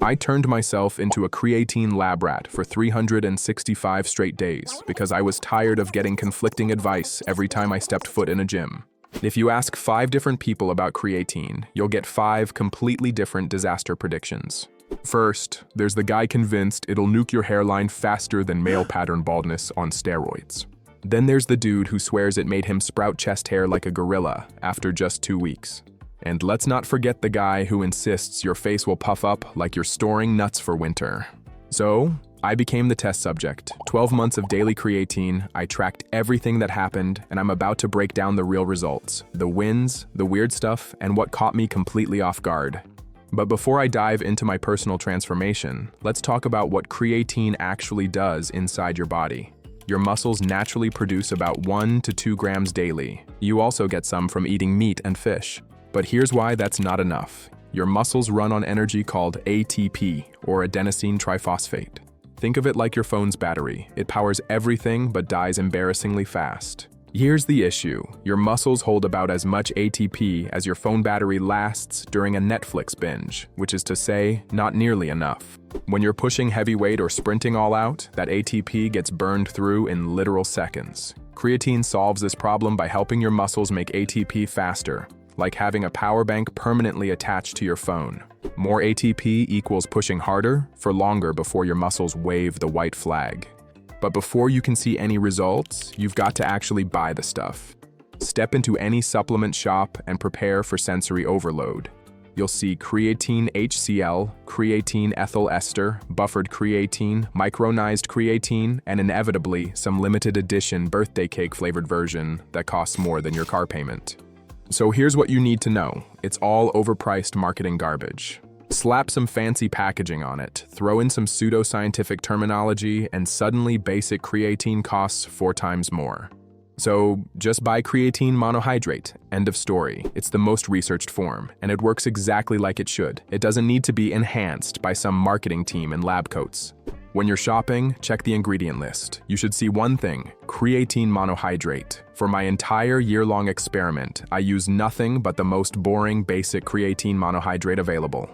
I turned myself into a creatine lab rat for 365 straight days because I was tired of getting conflicting advice every time I stepped foot in a gym. If you ask 5 different people about creatine, you'll get 5 completely different disaster predictions. First, there's the guy convinced it'll nuke your hairline faster than male pattern baldness on steroids. Then there's the dude who swears it made him sprout chest hair like a gorilla after just 2 weeks. And let's not forget the guy who insists your face will puff up like you're storing nuts for winter. So, I became the test subject. 12 months of daily creatine, I tracked everything that happened, and I'm about to break down the real results, the wins, the weird stuff, and what caught me completely off guard. But before I dive into my personal transformation, let's talk about what creatine actually does inside your body. Your muscles naturally produce about 1 to 2 grams daily. You also get some from eating meat and fish. But here's why that's not enough. Your muscles run on energy called ATP, or adenosine triphosphate. Think of it like your phone's battery. It powers everything but dies embarrassingly fast. Here's the issue. Your muscles hold about as much ATP as your phone battery lasts during a Netflix binge, which is to say, not nearly enough. When you're pushing heavy weight or sprinting all out, that ATP gets burned through in literal seconds. Creatine solves this problem by helping your muscles make ATP faster, like having a power bank permanently attached to your phone. More ATP equals pushing harder for longer before your muscles wave the white flag. But before you can see any results, you've got to actually buy the stuff. Step into any supplement shop and prepare for sensory overload. You'll see creatine HCl, creatine ethyl ester, buffered creatine, micronized creatine, and inevitably some limited edition birthday cake flavored version that costs more than your car payment. So here's what you need to know. It's all overpriced marketing garbage. Slap some fancy packaging on it, throw in some pseudoscientific terminology, and suddenly basic creatine costs 4 times more. So just buy creatine monohydrate, end of story. It's the most researched form, and it works exactly like it should. It doesn't need to be enhanced by some marketing team in lab coats. When you're shopping, check the ingredient list. You should see one thing, creatine monohydrate. For my entire year-long experiment, I used nothing but the most boring basic creatine monohydrate available.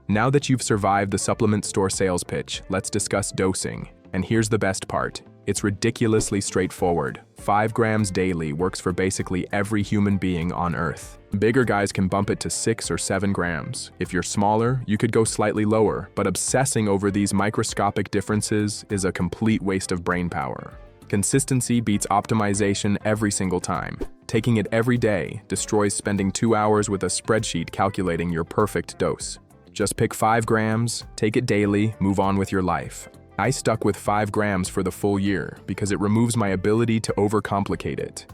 Now that you've survived the supplement store sales pitch, let's discuss dosing. And here's the best part. It's ridiculously straightforward. 5 grams daily works for basically every human being on Earth. Bigger guys can bump it to 6 or 7 grams. If you're smaller, you could go slightly lower, but obsessing over these microscopic differences is a complete waste of brain power. Consistency beats optimization every single time. Taking it every day destroys spending 2 hours with a spreadsheet calculating your perfect dose. Just pick 5 grams, take it daily, move on with your life. I stuck with 5 grams for the full year because it removes my ability to overcomplicate it.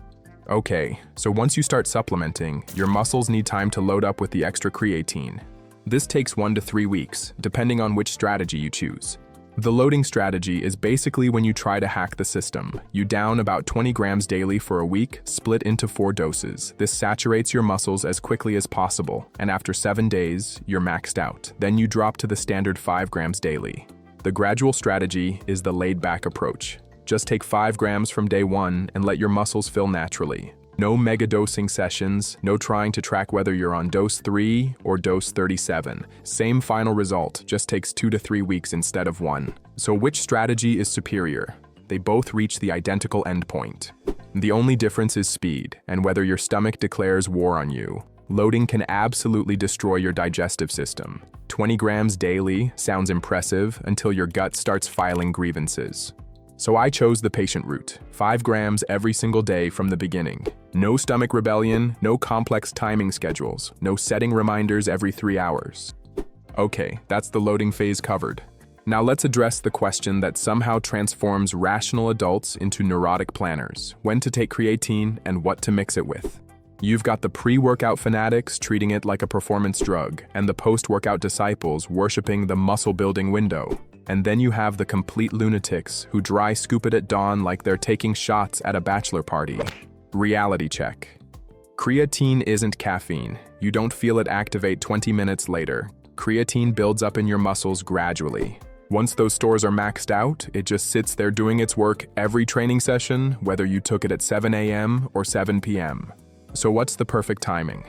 Okay, so once you start supplementing, your muscles need time to load up with the extra creatine. This takes 1 to 3 weeks, depending on which strategy you choose. The loading strategy is basically when you try to hack the system. You down about 20 grams daily for a week, split into 4 doses. This saturates your muscles as quickly as possible, and after 7 days, you're maxed out. Then you drop to the standard 5 grams daily. The gradual strategy is the laid-back approach. Just take 5 grams from day 1 and let your muscles fill naturally. No mega dosing sessions, no trying to track whether you're on dose 3 or dose 37. Same final result, just takes 2 to 3 weeks instead of 1. So which strategy is superior? They both reach the identical endpoint. The only difference is speed, and whether your stomach declares war on you. Loading can absolutely destroy your digestive system. 20 grams daily sounds impressive until your gut starts filing grievances. So I chose the patient route, 5 grams every single day from the beginning. No stomach rebellion, no complex timing schedules, no setting reminders every 3 hours. Okay, that's the loading phase covered. Now let's address the question that somehow transforms rational adults into neurotic planners: when to take creatine and what to mix it with. You've got the pre-workout fanatics treating it like a performance drug, and the post-workout disciples worshipping the muscle-building window. And then you have the complete lunatics who dry scoop it at dawn like they're taking shots at a bachelor party. Reality check. Creatine isn't caffeine. You don't feel it activate 20 minutes later. Creatine builds up in your muscles gradually. Once those stores are maxed out, it just sits there doing its work every training session, whether you took it at 7 a.m. or 7 p.m. So what's the perfect timing?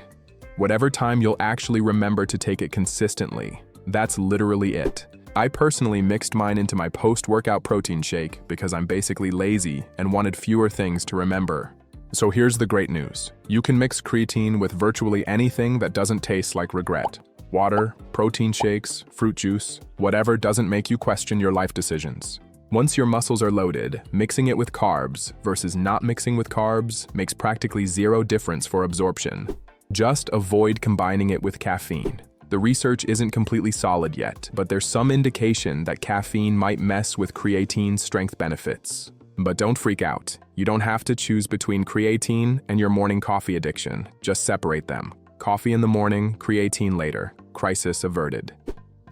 Whatever time you'll actually remember to take it consistently. That's literally it. I personally mixed mine into my post-workout protein shake because I'm basically lazy and wanted fewer things to remember. So here's the great news. You can mix creatine with virtually anything that doesn't taste like regret. Water, protein shakes, fruit juice, whatever doesn't make you question your life decisions. Once your muscles are loaded, mixing it with carbs versus not mixing with carbs makes practically zero difference for absorption. Just avoid combining it with caffeine. The research isn't completely solid yet, but there's some indication that caffeine might mess with creatine's strength benefits. But don't freak out. You don't have to choose between creatine and your morning coffee addiction. Just separate them. Coffee in the morning, creatine later. Crisis averted.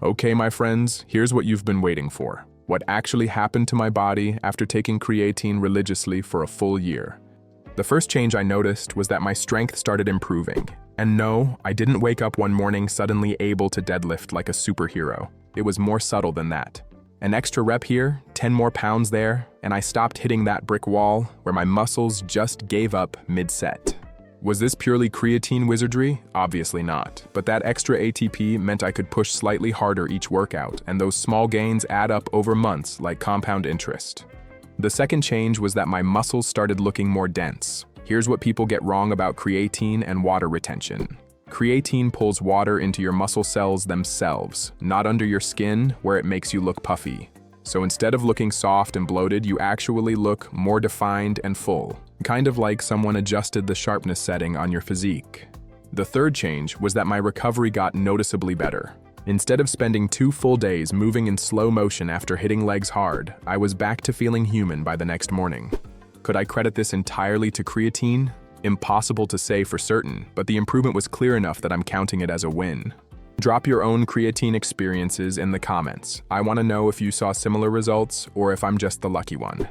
Okay, my friends, here's what you've been waiting for. What actually happened to my body after taking creatine religiously for a full year. The first change I noticed was that my strength started improving. And no, I didn't wake up one morning suddenly able to deadlift like a superhero. It was more subtle than that. An extra rep here, 10 more pounds there, and I stopped hitting that brick wall where my muscles just gave up mid-set. Was this purely creatine wizardry? Obviously not. But that extra ATP meant I could push slightly harder each workout, and those small gains add up over months like compound interest. The second change was that my muscles started looking more dense. Here's what people get wrong about creatine and water retention. Creatine pulls water into your muscle cells themselves, not under your skin where it makes you look puffy. So instead of looking soft and bloated, you actually look more defined and full, kind of like someone adjusted the sharpness setting on your physique. The third change was that my recovery got noticeably better. Instead of spending 2 full days moving in slow motion after hitting legs hard, I was back to feeling human by the next morning. Could I credit this entirely to creatine? Impossible to say for certain, but the improvement was clear enough that I'm counting it as a win. Drop your own creatine experiences in the comments. I want to know if you saw similar results or if I'm just the lucky one.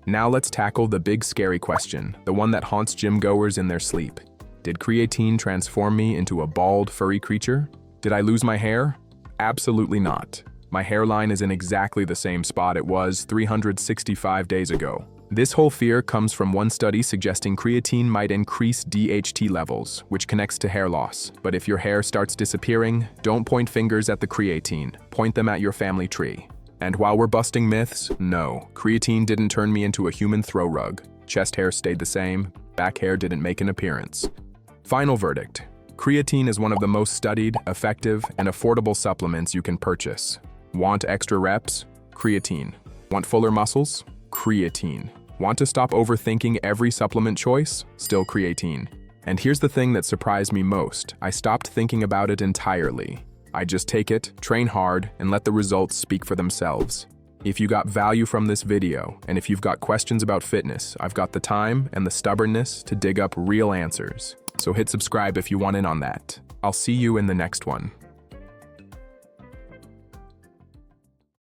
Now let's tackle the big scary question, the one that haunts gym goers in their sleep. Did creatine transform me into a bald, furry creature? Did I lose my hair? Absolutely not. My hairline is in exactly the same spot it was 365 days ago. This whole fear comes from one study suggesting creatine might increase DHT levels, which connects to hair loss. But if your hair starts disappearing, don't point fingers at the creatine, point them at your family tree. And while we're busting myths, no, creatine didn't turn me into a human throw rug. Chest hair stayed the same, back hair didn't make an appearance. Final verdict. Creatine is one of the most studied, effective, and affordable supplements you can purchase. Want extra reps? Creatine. Want fuller muscles? Creatine. Want to stop overthinking every supplement choice? Still creatine. And here's the thing that surprised me most. I stopped thinking about it entirely. I just take it, train hard, and let the results speak for themselves. If you got value from this video, and if you've got questions about fitness, I've got the time and the stubbornness to dig up real answers. So hit subscribe if you want in on that. I'll see you in the next one.